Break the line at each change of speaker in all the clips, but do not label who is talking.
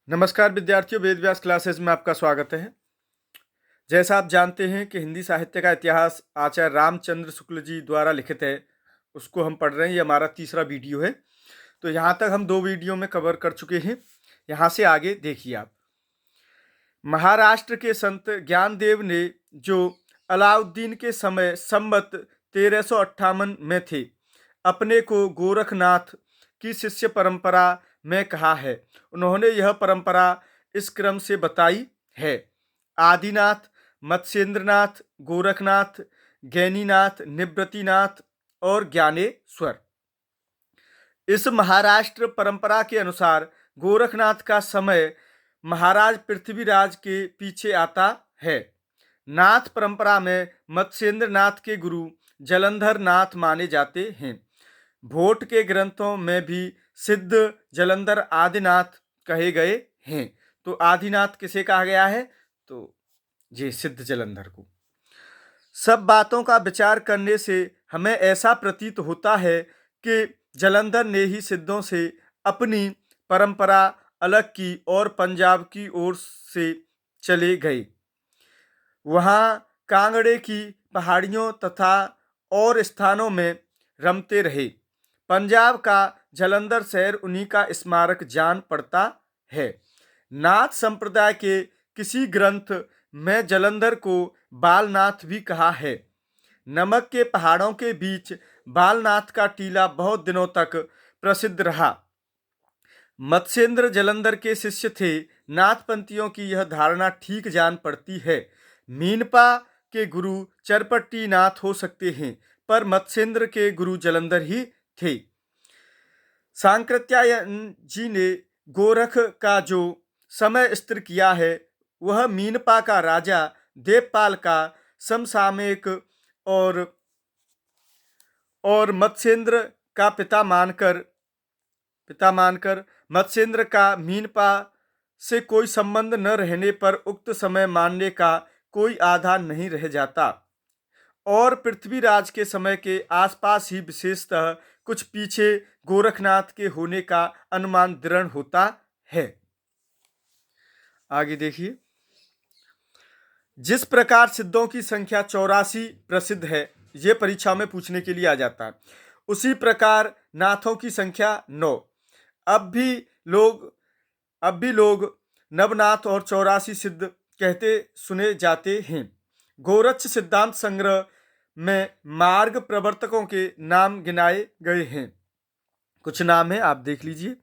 नमस्कार विद्यार्थियों, वेद व्यास क्लासेस में आपका स्वागत है। जैसा आप जानते हैं कि हिंदी साहित्य का इतिहास आचार्य रामचंद्र शुक्ल जी द्वारा लिखित है, उसको हम पढ़ रहे हैं। ये हमारा तीसरा वीडियो है। तो यहाँ तक हम 2 वीडियो में कवर कर चुके हैं। यहाँ से आगे देखिए आप। महाराष्ट्र के संत ज्ञानदेव ने, जो अलाउद्दीन के समय संवत 1358 में थे, अपने को गोरखनाथ की शिष्य परंपरा में कहा है। उन्होंने यह परंपरा इस क्रम से बताई है: आदिनाथ, मत्स्येंद्रनाथ, गोरखनाथ, गैनीनाथ, निवृत्तिनाथ और ज्ञानेश्वर। इस महाराष्ट्र परंपरा के अनुसार गोरखनाथ का समय महाराज पृथ्वीराज के पीछे आता है। नाथ परंपरा में मत्स्येंद्र नाथ के गुरु जलंधर नाथ माने जाते हैं। भोट के ग्रंथों में भी सिद्ध जलंधर आदिनाथ कहे गए हैं। तो आदिनाथ किसे कहा गया है? तो ये सिद्ध जलंधर को। सब बातों का विचार करने से हमें ऐसा प्रतीत होता है कि जलंधर ने ही सिद्धों से अपनी परंपरा अलग की और पंजाब की ओर से चले गए। वहाँ कांगड़े की पहाड़ियों तथा और स्थानों में रमते रहे। पंजाब का जलंधर शहर उन्हीं का स्मारक जान पड़ता है। नाथ संप्रदाय के किसी ग्रंथ में जलंधर को बालनाथ भी कहा है। नमक के पहाड़ों के बीच बालनाथ का टीला बहुत दिनों तक प्रसिद्ध रहा। मत्स्येंद्र जलंधर के शिष्य थे। नाथपंथियों की यह धारणा ठीक जान पड़ती है। मीनपा के गुरु चरपट्टी नाथ हो सकते हैं, पर मत्स्येंद्र के गुरु जलंधर ही थे। सांकृत्यायन जी ने गोरख का जो समय स्थिर किया है, वह मीनपा का राजा देवपाल का समसामयिक और मत्स्येंद्र का पिता मानकर मत्स्येंद्र का मीनपा से कोई संबंध न रहने पर उक्त समय मानने का कोई आधार नहीं रह जाता। और पृथ्वीराज के समय के आसपास ही विशेषतः कुछ पीछे गोरखनाथ के होने का अनुमान दृढ़ होता है। आगे देखिए। जिस प्रकार सिद्धों की संख्या 84 प्रसिद्ध है, ये परीक्षा में पूछने के लिए आ जाता है, उसी प्रकार नाथों की संख्या 9। अब भी लोग नवनाथ और 84 सिद्ध कहते सुने जाते हैं। गोरक्ष सिद्धांत संग्रह में मार्ग प्रवर्तकों के नाम गिनाए गए हैं। कुछ नाम है, आप देख लीजिए।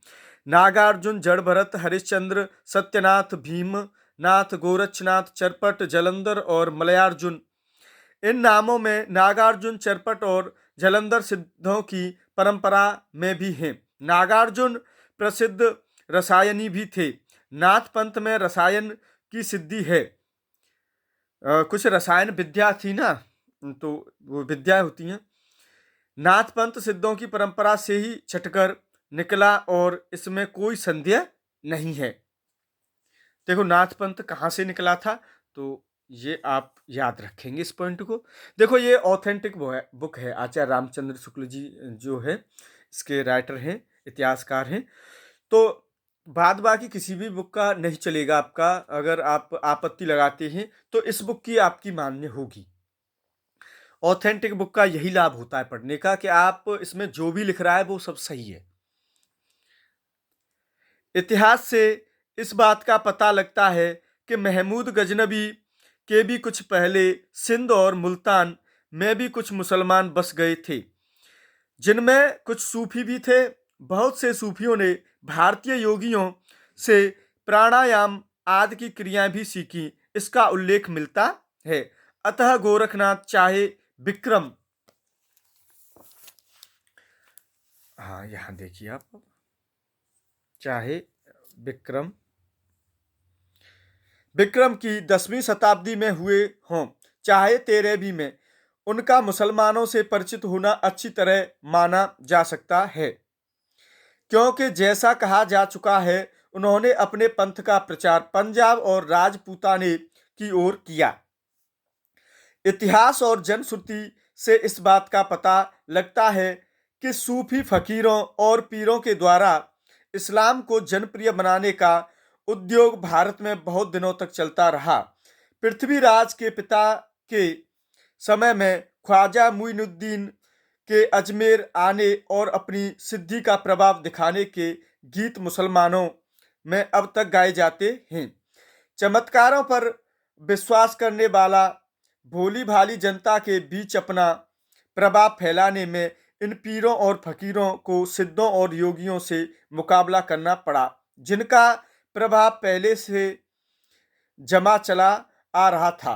नागार्जुन, जड़भरत, हरिश्चंद्र, सत्यनाथ, भीमनाथ, गोरक्षनाथ, चरपट, जलंधर और मलयार्जुन। इन नामों में नागार्जुन, चरपट और जलंधर सिद्धों की परंपरा में भी हैं। नागार्जुन प्रसिद्ध रसायनी भी थे। नाथ पंथ में रसायन की सिद्धि है। कुछ रसायन विद्या थी ना, तो वो विद्या होती हैं। नाथ पंथ सिद्धों की परंपरा से ही छटकर निकला और इसमें कोई संदेह नहीं है। देखो, नाथ पंथ कहाँ से निकला था, तो ये आप याद रखेंगे इस पॉइंट को। देखो, ये ऑथेंटिक बुक है। आचार्य रामचंद्र शुक्ल जी जो है, इसके राइटर हैं, इतिहासकार हैं। तो बाद बाकी किसी भी बुक का नहीं चलेगा आपका। अगर आप आपत्ति लगाते हैं तो इस बुक की आपकी मान्य होगी। ऑथेंटिक बुक का यही लाभ होता है पढ़ने का, कि आप इसमें जो भी लिख रहा है वो सब सही है। इतिहास से इस बात का पता लगता है कि महमूद गजनबी के भी कुछ पहले सिंध और मुल्तान में भी कुछ मुसलमान बस गए थे, जिनमें कुछ सूफी भी थे। बहुत से सूफियों ने भारतीय योगियों से प्राणायाम आदि की क्रियाएं भी सीखी, इसका उल्लेख मिलता है। अतः गोरखनाथ चाहे विक्रम, हाँ यहां देखिए आप, चाहे विक्रम की 10वीं शताब्दी में हुए हों, चाहे 13वीं में, उनका मुसलमानों से परिचित होना अच्छी तरह माना जा सकता है, क्योंकि जैसा कहा जा चुका है, उन्होंने अपने पंथ का प्रचार पंजाब और राजपूताने की ओर किया। इतिहास और जनश्रुति से इस बात का पता लगता है कि सूफी फकीरों और पीरों के द्वारा इस्लाम को जनप्रिय बनाने का उद्योग भारत में बहुत दिनों तक चलता रहा। पृथ्वीराज के पिता के समय में ख्वाजा मुइनुद्दीन के अजमेर आने और अपनी सिद्धि का प्रभाव दिखाने के गीत मुसलमानों में अब तक गाए जाते हैं। चमत्कारों पर विश्वास करने वाला भोली भाली जनता के बीच अपना प्रभाव फैलाने में इन पीरों और फकीरों को सिद्धों और योगियों से मुकाबला करना पड़ा, जिनका प्रभाव पहले से जमा चला आ रहा था।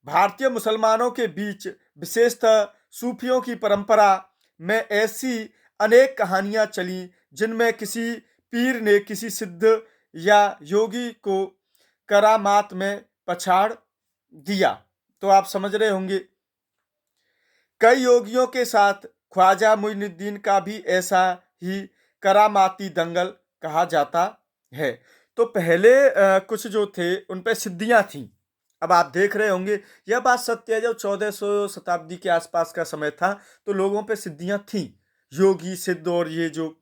भारतीय मुसलमानों के बीच विशेषतः सूफियों की परंपरा में ऐसी अनेक कहानियां चली जिनमें किसी पीर ने किसी सिद्ध या योगी को करामात में पछाड़ दिया। तो आप समझ रहे होंगे, कई योगियों के साथ ख्वाजा मुइनुद्दीन का भी ऐसा ही करामाती दंगल कहा जाता है। तो पहले कुछ जो थे उन पे सिद्धियां थीं। अब आप देख रहे होंगे यह बात सत्य है, जब 1400 शताब्दी के आसपास का समय था तो लोगों पे सिद्धियां थीं, योगी सिद्ध और ये जो।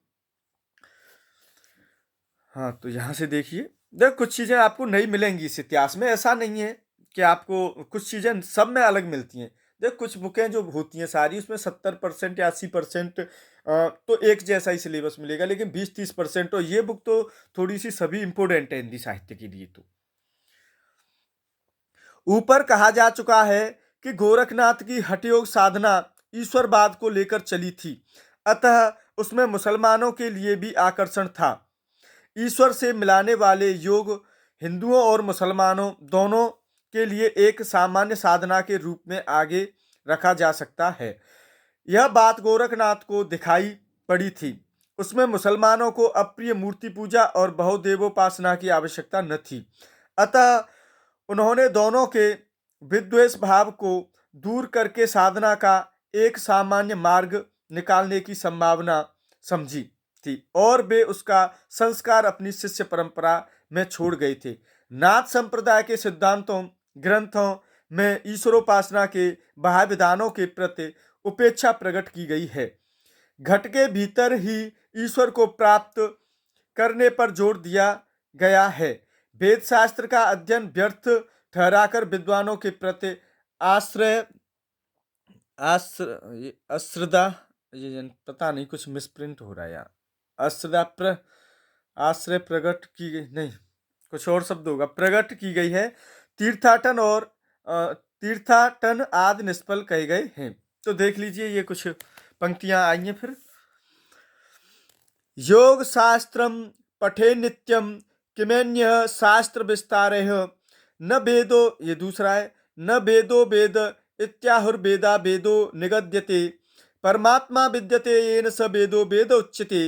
हाँ, तो यहाँ से देखिए, देख कुछ चीज़ें आपको नहीं मिलेंगी इस इतिहास में। ऐसा नहीं है कि आपको कुछ चीज़ें सब में अलग मिलती हैं। देख कुछ बुकें जो होती हैं सारी, उसमें 70% या 80% तो एक जैसा ही सिलेबस मिलेगा, लेकिन 20-30% तो ये बुक तो थोड़ी सी सभी इंपोर्टेंट है हिंदी साहित्य के लिए। तो ऊपर कहा जा चुका है कि गोरखनाथ की हठयोग साधना ईश्वरवाद को लेकर चली थी, अतः उसमें मुसलमानों के लिए भी आकर्षण था। ईश्वर से मिलाने वाले योग हिंदुओं और मुसलमानों दोनों के लिए एक सामान्य साधना के रूप में आगे रखा जा सकता है। यह बात गोरखनाथ को दिखाई पड़ी थी। उसमें मुसलमानों को अप्रिय मूर्ति पूजा और बहुदेवोपासना की आवश्यकता न थी, अतः उन्होंने दोनों के विद्वेष भाव को दूर करके साधना का एक सामान्य मार्ग निकालने की संभावना समझी थी और वे उसका संस्कार अपनी शिष्य परंपरा में छोड़ गए थे। नाथ संप्रदाय के सिद्धांतों ग्रंथों में ईश्वरोपासना के बाह्य विधानों के प्रति उपेक्षा प्रकट की गई है। घट के भीतर ही ईश्वर को प्राप्त करने पर जोर दिया गया है। वेद शास्त्र का अध्ययन व्यर्थ ठहराकर विद्वानों के प्रति आश्रय अश्रद्धा, ये पता नहीं कुछ मिसप्रिंट हो रहा है यार, आश्रय प्रकट की गई, नहीं कुछ और शब्द होगा, प्रकट की गई है। तीर्थाटन आदि निष्फल कहे गए हैं। तो देख लीजिए ये कुछ पंक्तियां आई हैं। फिर योग शास्त्रम पठे नित्यम किमेन्य शास्त्र विस्तारः न वेदो, ये दूसरा है, न वेदो वेद इत्याहुर्वेदा वेदो निगद्यते परमात्मा विद्यते येन स वेदो वेद उच्यते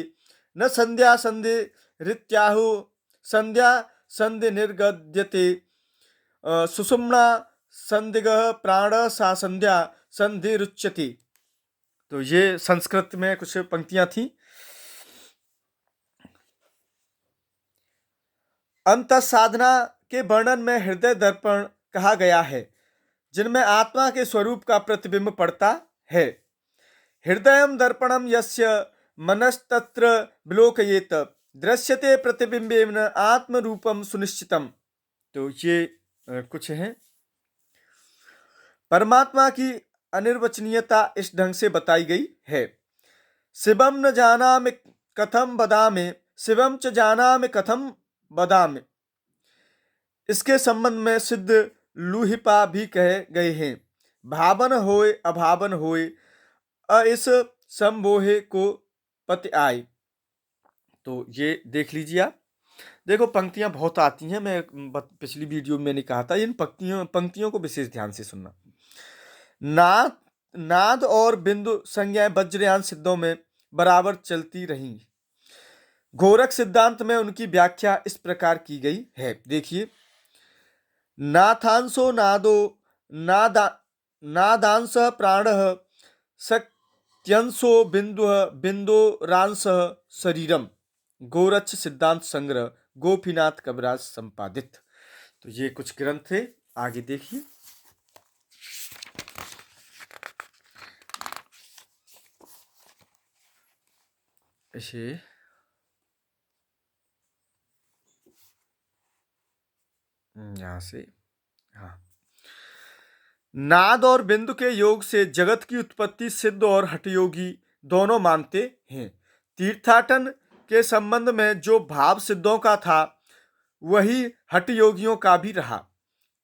न संध्या संधि रीत्याहु संध्या संधि निर्गद्यते सुषुम्ना संदिगः प्राण सा संध्या संधि रुच्यते। तो ये संस्कृत में कुछ पंक्तियां थी। अंत साधना के वर्णन में हृदय दर्पण कहा गया है, जिनमें आत्मा के स्वरूप का प्रतिबिंब पड़ता है। हृदयम दर्पणम यस्य मनस्तत्र विलोकयेत दृश्यते प्रतिबिंबेन आत्म रूपम सुनिश्चितम। तो ये कुछ हैं। परमात्मा की अनिर्वचनीयता इस ढंग से बताई गई है। शिवम न जानामि कथम बदामि शिवम च जानामि कथम बदामि। इसके संबंध में सिद्ध लूहिपा भी कहे गए हैं। भावन होए अभावन होए इस संबोहे को पति आए। तो ये देख लीजिए आप। देखो पंक्तियां बहुत आती हैं, मैं पिछली वीडियो में मैंने कहा था इन पंक्तियों को विशेष ध्यान से सुनना। नाद नाद और बिंदु संज्ञाएं वज्रयान सिद्धों में बराबर चलती रही। गोरख सिद्धांत में उनकी व्याख्या इस प्रकार की गई है, देखिए। नाथांसो नादो नादांश प्राणः सत्यंसो बिंदोरांश शरीरम। गोरक्ष सिद्धांत संग्रह गोपीनाथ कविराज संपादित। तो ये कुछ ग्रंथ थे, आगे देखिए। ऐसे यहाँ से, हाँ, नाद और बिंदु के योग से जगत की उत्पत्ति सिद्ध और हठयोगी दोनों मानते हैं। तीर्थाटन के संबंध में जो भाव सिद्धों का था वही हठयोगियों का भी रहा।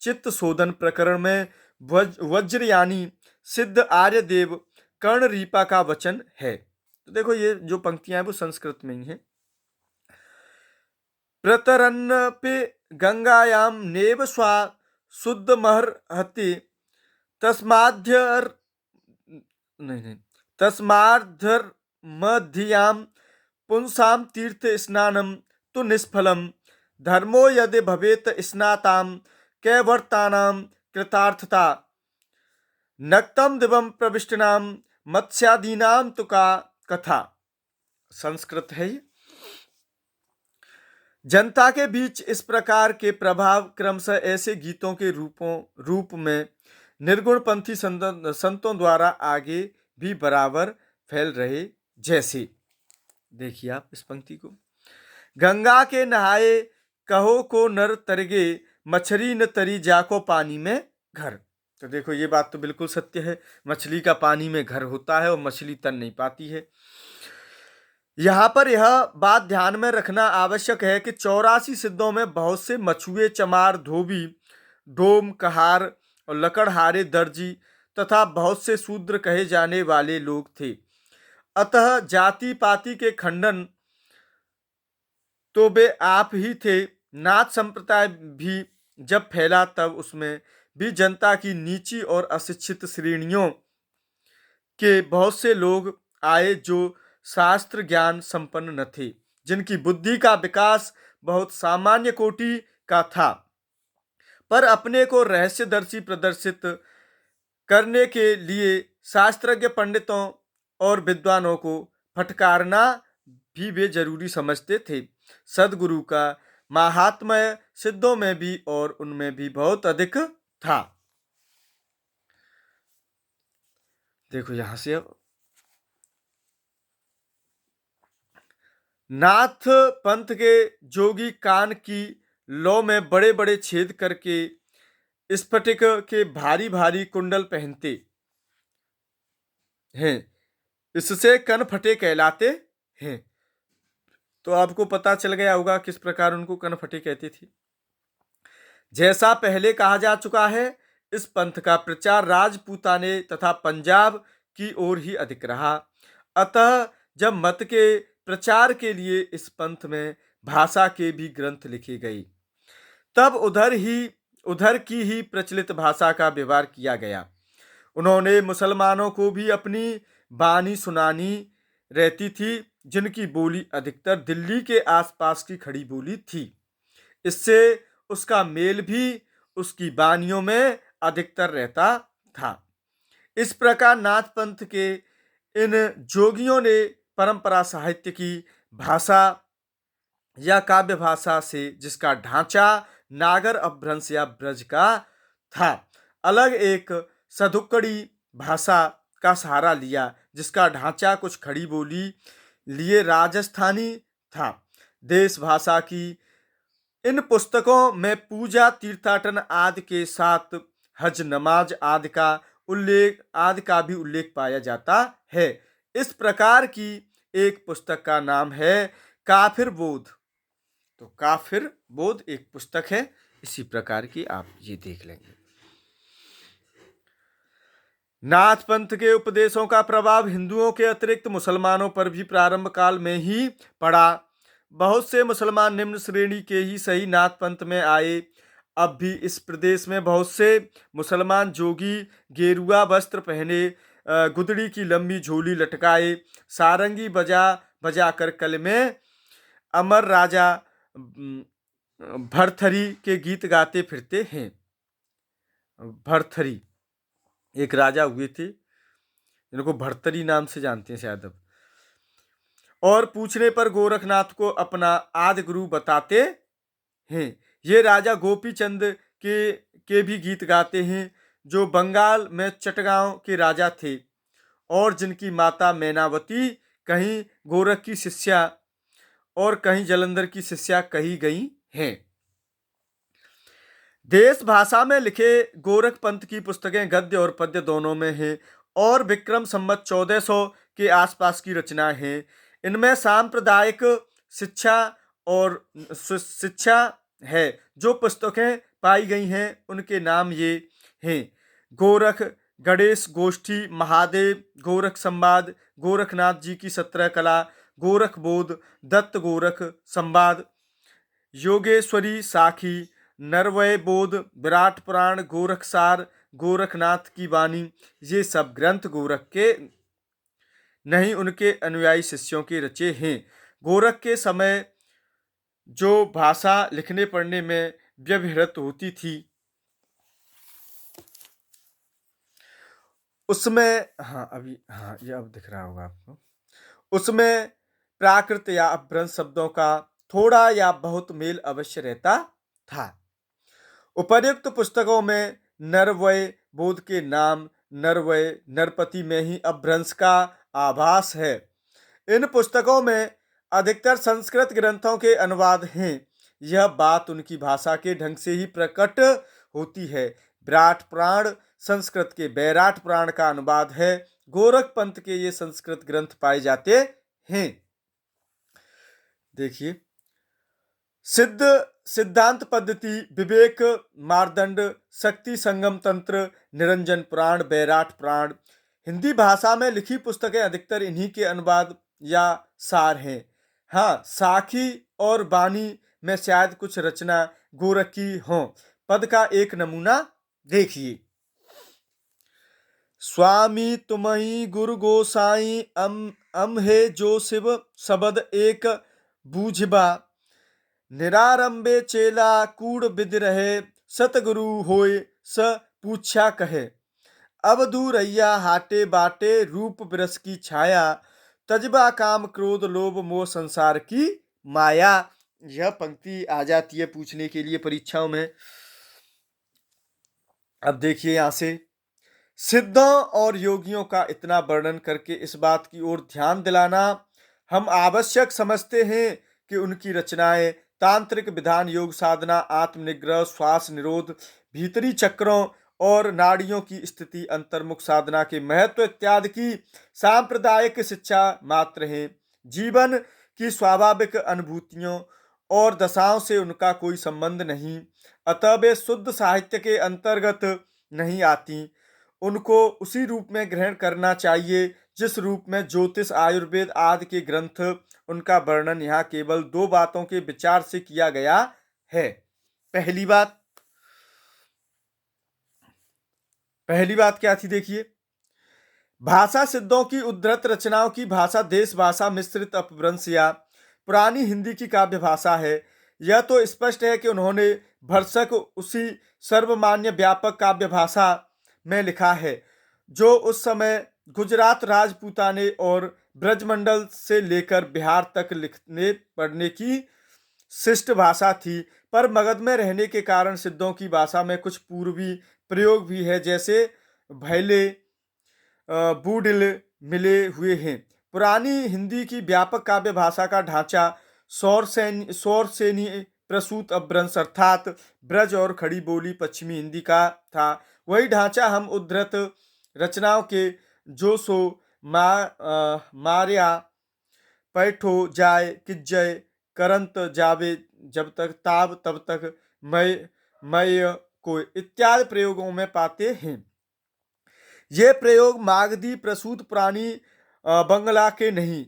चित्त शोधन प्रकरण में वज्रयानी सिद्ध आर्यदेव कर्णरीपा का वचन है। तो देखो ये जो पंक्तियां हैं वो संस्कृत में ही हैं। प्रतरन्नपि गंगायाम नेव स्वा शुद्धमहर्हति तस्माद्धर नहीं तस्माद्धर्मधियाम पुंसाम तीर्थ स्नानम तु निष्फलम धर्मो यदि भवेत स्नाताम कैवर्तानाम कृतार्थता नक्तम दिवम प्रविष्टनाम मत्स्यादीनाम तो का कथा। संस्कृत है ये। जनता के बीच इस प्रकार के प्रभाव क्रमशः ऐसे गीतों के रूप में निर्गुणपंथी संतों द्वारा आगे भी बराबर फैल रहे। जैसे देखिए आप इस पंक्ति को, गंगा के नहाए कहो को नर तरगे मछली न तरी जाको पानी में घर। तो देखो ये बात तो बिल्कुल सत्य है, मछली का पानी में घर होता है और मछली तर नहीं पाती है। यहाँ पर यह बात ध्यान में रखना आवश्यक है कि 84 सिद्धों में बहुत से मछुए, चमार, धोबी, डोम, कहार और लकड़हारे, दर्जी तथा बहुत से शूद्र कहे जाने वाले लोग थे। अतः जाति पाति के खंडन तो वे आप ही थे। नाथ संप्रदाय भी जब फैला तब उसमें भी जनता की नीची और अशिक्षित श्रेणियों के बहुत से लोग आए जो शास्त्र ज्ञान संपन्न न थे, जिनकी बुद्धि का विकास बहुत सामान्य कोटि का था, पर अपने को रहस्यदर्शी प्रदर्शित करने के लिए शास्त्रज्ञ पंडितों और विद्वानों को फटकारना भी वे जरूरी समझते थे। सद्गुरु का महात्म्य सिद्धों में भी और उनमें भी बहुत अधिक था। देखो यहां से अब नाथ पंथ के जोगी कान की लौ में बड़े बड़े छेद करके स्फटिक के भारी भारी कुंडल पहनते हैं, इससे कन फटे कहलाते हैं। तो आपको पता चल गया होगा किस प्रकार उनको कन फटे कहते थे। जैसा पहले कहा जा चुका है, इस पंथ का प्रचार राजपूताने तथा पंजाब की ओर ही अधिक रहा। अतः जब मत के प्रचार के लिए इस पंथ में भाषा के भी ग्रंथ लिखे गए, तब उधर की ही प्रचलित भाषा का व्यवहार किया गया। उन्होंने मुसलमानों को भी अपनी बानी सुनानी रहती थी, जिनकी बोली अधिकतर दिल्ली के आसपास की खड़ी बोली थी। इससे उसका मेल भी उसकी बानियों में अधिकतर रहता था। इस प्रकार नाथ पंथ के इन जोगियों ने परंपरा साहित्य की भाषा या काव्य भाषा से, जिसका ढांचा नागर अपभ्रंश या ब्रज का था, अलग एक सधुक्कड़ी भाषा का सहारा लिया, जिसका ढांचा कुछ खड़ी बोली लिए राजस्थानी था। देश भाषा की इन पुस्तकों में पूजा, तीर्थाटन आदि के साथ हज, नमाज आदि का भी उल्लेख पाया जाता है। इस प्रकार की एक पुस्तक का नाम है काफिर बोध। तो काफिर बोध एक पुस्तक है, इसी प्रकार की आप ये देख लेंगे। नाथ पंथ के उपदेशों का प्रभाव हिंदुओं के अतिरिक्त मुसलमानों पर भी प्रारंभ काल में ही पड़ा। बहुत से मुसलमान निम्न श्रेणी के ही सही नाथ पंथ में आए। अब भी इस प्रदेश में बहुत से मुसलमान जोगी गेरुआ वस्त्र पहने, गुदड़ी की लंबी झोली लटकाए, सारंगी बजा कर कल में अमर राजा भरथरी के गीत गाते फिरते हैं। भरथरी एक राजा हुए थे, जिनको भरथरी नाम से जानते हैं शायद अब। और पूछने पर गोरखनाथ को अपना आदि गुरु बताते हैं। ये राजा गोपी चंद के भी गीत गाते हैं, जो बंगाल में चटगांव के राजा थे और जिनकी माता मैनावती कहीं गोरख की शिष्या और कहीं जलंधर की शिष्या कही गई हैं। देश भाषा में लिखे गोरख पंत की पुस्तकें गद्य और पद्य दोनों में हैं और विक्रम संवत 1400 के आसपास की रचनाएं हैं। इनमें सांप्रदायिक शिक्षा और शिक्षा है। जो पुस्तकें पाई गई हैं उनके नाम ये हैं: गोरख गणेश गोष्ठी, महादेव गोरख संवाद, गोरखनाथ जी की 17 कला, गोरख बोध, दत्त गोरख संवाद, योगेश्वरी साखी, नरवय बोध, विराट पुराण, गोरखसार, गोरखनाथ की वाणी। ये सब ग्रंथ गोरख के नहीं उनके अनुयायी शिष्यों के रचे हैं। गोरख के समय जो भाषा लिखने पढ़ने में व्यवहृत होती थी उसमें, हाँ ये अब दिख रहा होगा आपको, उसमें प्राकृत या अपभ्रंश शब्दों का थोड़ा या बहुत मेल अवश्य रहता था। उपर्युक्त पुस्तकों में नरवय बोध के नाम नरवय नरपति में ही अपभ्रंश का आभास है। इन पुस्तकों में अधिकतर संस्कृत ग्रंथों के अनुवाद हैं। यह बात उनकी भाषा के ढंग से ही प्रकट होती है। विराट पुराण संस्कृत के बैराट पुराण का अनुवाद है। गोरख पंथ के ये संस्कृत ग्रंथ पाए जाते हैं। देखिए, सिद्धांत पद्धति, विवेक मारदंड, शक्ति संगम तंत्र, निरंजन पुराण, बैराट पुराण। हिंदी भाषा में लिखी पुस्तकें अधिकतर इन्हीं के अनुवाद या सार हैं। हाँ, साखी और बानी में शायद कुछ रचना गोरख की हों। पद का एक नमूना देखिए: स्वामी तुम्हि गुरु गोसाई, अम हे जो शिव शबद एक बूझबा, निरारंभे चेला कूड़ विधि रहे, सतगुरु होय स पूछा कहे। अब दूरैया हाटे बाटे, रूप विरस की छाया, तजबा काम क्रोध लोभ मोह संसार की माया। यह पंक्ति आ जाती है पूछने के लिए परीक्षाओं में। अब देखिए, यहां से सिद्धों और योगियों का इतना वर्णन करके इस बात की ओर ध्यान दिलाना हम आवश्यक समझते हैं कि उनकी रचनाएं तांत्रिक विधान, योग साधना, आत्मनिग्रह, श्वास निरोध, भीतरी चक्रों और नाड़ियों की स्थिति, अंतर्मुख साधना के महत्व इत्यादि की सांप्रदायिक शिक्षा मात्र हैं। जीवन की स्वाभाविक अनुभूतियों और दशाओं से उनका कोई संबंध नहीं, अतः वे शुद्ध साहित्य के अंतर्गत नहीं आती। उनको उसी रूप में ग्रहण करना चाहिए जिस रूप में ज्योतिष, आयुर्वेद आदि के ग्रंथ। उनका वर्णन यहाँ केवल दो बातों के विचार से किया गया है। पहली बात क्या थी? देखिए, भाषा सिद्धों की उद्धृत रचनाओं की भाषा देश भाषा मिश्रित अपभ्रंश या पुरानी हिंदी की काव्य भाषा है। यह तो स्पष्ट है कि उन्होंने भरसक उसी सर्वमान्य व्यापक काव्य भाषा में लिखा है जो उस समय गुजरात राजपूताने और ब्रजमंडल से लेकर बिहार तक लिखने पढ़ने की शिष्ट भाषा थी। पर मगध में रहने के कारण सिद्धों की भाषा में कुछ पूर्वी प्रयोग भी है, जैसे भैले, बूढ़िल मिले हुए हैं। पुरानी हिंदी की व्यापक काव्य भाषा का ढांचा सौरसेनी प्रसूत अपभ्रंश अर्थात ब्रज और खड़ी बोली पश्चिमी हिंदी का था। वही ढांचा हम उद्धृत रचनाओं के जो सो मार्या, पैठो जाय, किज्जय, करंत जावे, जब तक ताब तब तक, मय को इत्यादि प्रयोगों में पाते हैं। ये प्रयोग मागधी प्रसूत प्राणी बंगला के नहीं,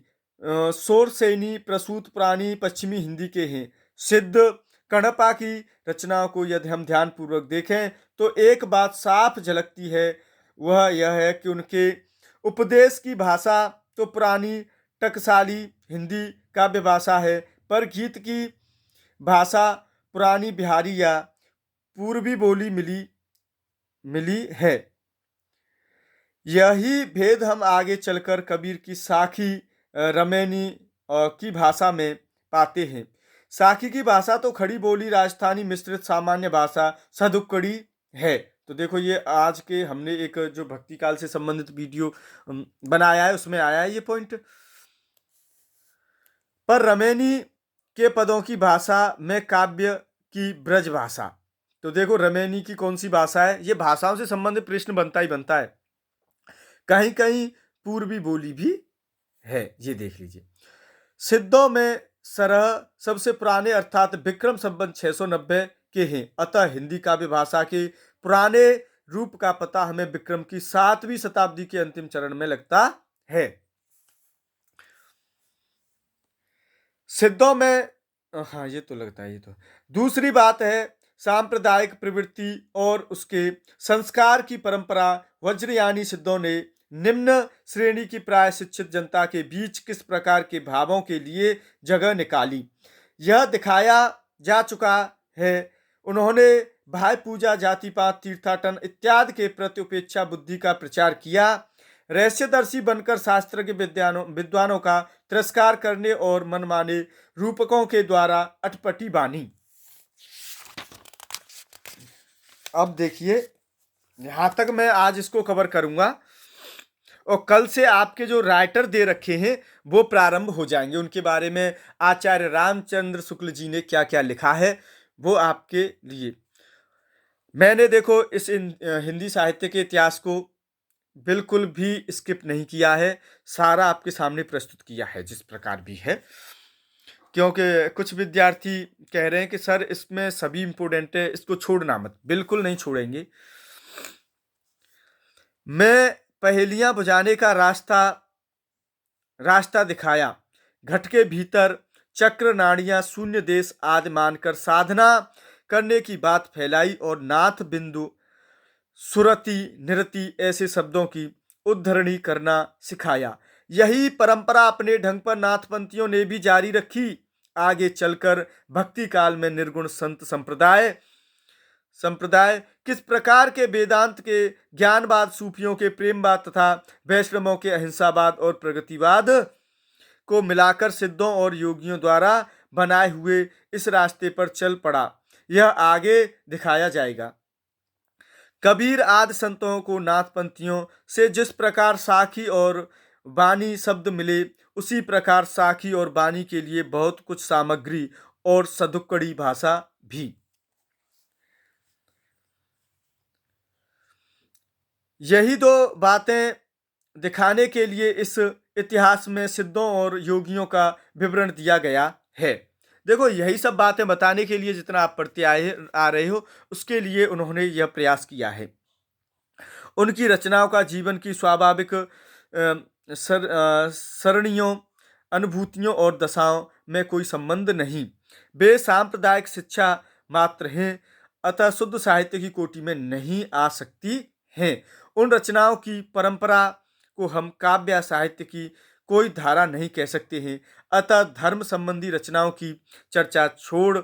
सोरसेनी प्रसूत प्राणी पश्चिमी हिंदी के हैं। सिद्ध कणपा की रचनाओं को यदि हम ध्यान पूर्वक देखें तो एक बात साफ झलकती है, वह यह है कि उनके उपदेश की भाषा तो पुरानी टकसाली हिंदी काव्य भाषा है, पर गीत की भाषा पुरानी बिहारी या पूर्वी बोली मिली है। यही भेद हम आगे चलकर कबीर की साखी रमैनी की भाषा में पाते हैं। साखी की भाषा तो खड़ी बोली राजस्थानी मिश्रित सामान्य भाषा सदुक्कड़ी है। तो देखो, ये आज के हमने एक जो भक्ति काल से संबंधित वीडियो बनाया है उसमें आया है ये पॉइंट। पर रमैनी के पदों की भाषा में काव्य की ब्रज भाषा, तो देखो रमेनी की कौन सी भाषा है, ये भाषाओं से संबंधित प्रश्न बनता ही बनता है। कहीं कहीं पूर्वी बोली भी है, ये देख लीजिए। सिद्धों में सरह सबसे पुराने अर्थात विक्रम संवत 690 के हैं, अतः हिंदी काव्य भाषा के पुराने रूप का पता हमें विक्रम की 7वीं शताब्दी के अंतिम चरण में लगता है। सिद्धों में हाँ ये तो लगता है, ये तो दूसरी बात है सांप्रदायिक प्रवृत्ति और उसके संस्कार की परंपरा। वज्रयानी सिद्धों ने निम्न श्रेणी की प्राय शिक्षित जनता के बीच किस प्रकार के भावों के लिए जगह निकाली, यह दिखाया जा चुका है। उन्होंने भाई पूजा, जातिपात, तीर्थाटन इत्यादि के प्रति उपेक्षा बुद्धि का प्रचार किया। रहस्यदर्शी बनकर शास्त्र के विद्वानों का तिरस्कार करने और मनमाने रूपकों के द्वारा अटपटी बानी। अब देखिए यहां तक मैं आज इसको कवर करूंगा और कल से आपके जो राइटर दे रखे हैं वो प्रारंभ हो जाएंगे। उनके बारे में आचार्य रामचंद्र शुक्ल जी ने क्या क्या लिखा है वो आपके लिए। मैंने देखो इस हिंदी साहित्य के इतिहास को बिल्कुल भी स्किप नहीं किया है, सारा आपके सामने प्रस्तुत किया है जिस प्रकार भी है। क्योंकि कुछ विद्यार्थी कह रहे हैं कि सर इसमें सभी इंपोर्टेंट है, इसको छोड़ना मत। बिल्कुल नहीं छोड़ेंगे। मैं पहेलियां बुझाने का रास्ता दिखाया, घट के भीतर चक्र, नाड़ियां, शून्य देश आदि मानकर साधना करने की बात फैलाई और नाथ, बिंदु, सुरति, निरति ऐसे शब्दों की उद्धरणी करना सिखाया। यही परंपरा अपने ढंग पर नाथपंथियों ने भी जारी रखी। आगे चलकर भक्ति काल में निर्गुण संत संप्रदाय किस प्रकार के वेदांत के ज्ञानवाद, सूफियों के प्रेमवाद तथा वैष्णवों के अहिंसावाद और प्रगतिवाद को मिलाकर सिद्धों और योगियों द्वारा बनाए हुए इस रास्ते पर चल पड़ा, यह आगे दिखाया जाएगा। कबीर आदि संतों को नाथपंथियों से जिस प्रकार साखी और वाणी शब्द मिले, उसी प्रकार साखी और वाणी के लिए बहुत कुछ सामग्री और सदुक्कड़ी भाषा भी। यही दो बातें दिखाने के लिए इस इतिहास में सिद्धों और योगियों का विवरण दिया गया है। देखो यही सब बातें बताने के लिए जितना आप पढ़ते आ रहे हो उसके लिए उन्होंने यह प्रयास किया है। उनकी रचनाओं का जीवन की स्वाभाविक सरणियों, अनुभूतियों और दशाओं में कोई संबंध नहीं। वे सांप्रदायिक शिक्षा मात्र हैं, अतः शुद्ध साहित्य की कोटि में नहीं आ सकती हैं। उन रचनाओं की परंपरा को हम काव्य साहित्य की कोई धारा नहीं कह सकते हैं। अतः धर्म संबंधी रचनाओं की चर्चा छोड़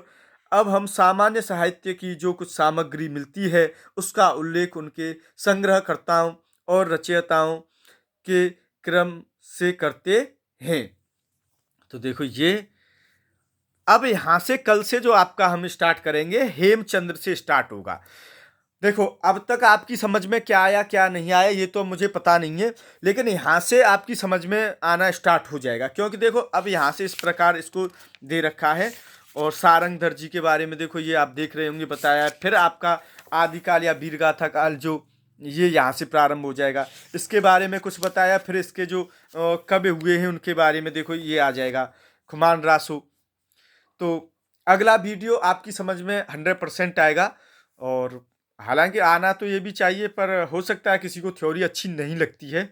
अब हम सामान्य साहित्य की जो कुछ सामग्री मिलती है उसका उल्लेख उनके संग्रहकर्ताओं और रचयिताओं के क्रम से करते हैं। तो देखो ये अब यहाँ से कल से जो आपका हम स्टार्ट करेंगे हेमचंद्र से स्टार्ट होगा। देखो अब तक आपकी समझ में क्या आया क्या नहीं आया ये तो मुझे पता नहीं है, लेकिन यहाँ से आपकी समझ में आना स्टार्ट हो जाएगा। क्योंकि देखो अब यहाँ से इस प्रकार इसको दे रखा है और सारंगधर जी के बारे में देखो ये आप देख रहे होंगे बताया। फिर आपका आदिकाल या वीरगाथा काल जो ये यहाँ से प्रारंभ हो जाएगा, इसके बारे में कुछ बताया। फिर इसके जो कब हुए हैं उनके बारे में देखो ये आ जाएगा, खुमान रासो। तो अगला वीडियो आपकी समझ में 100% आएगा। और हालांकि आना तो ये भी चाहिए, पर हो सकता है किसी को थ्योरी अच्छी नहीं लगती है।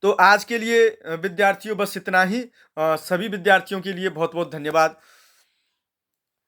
तो आज के लिए विद्यार्थियों बस इतना ही। सभी विद्यार्थियों के लिए बहुत बहुत धन्यवाद।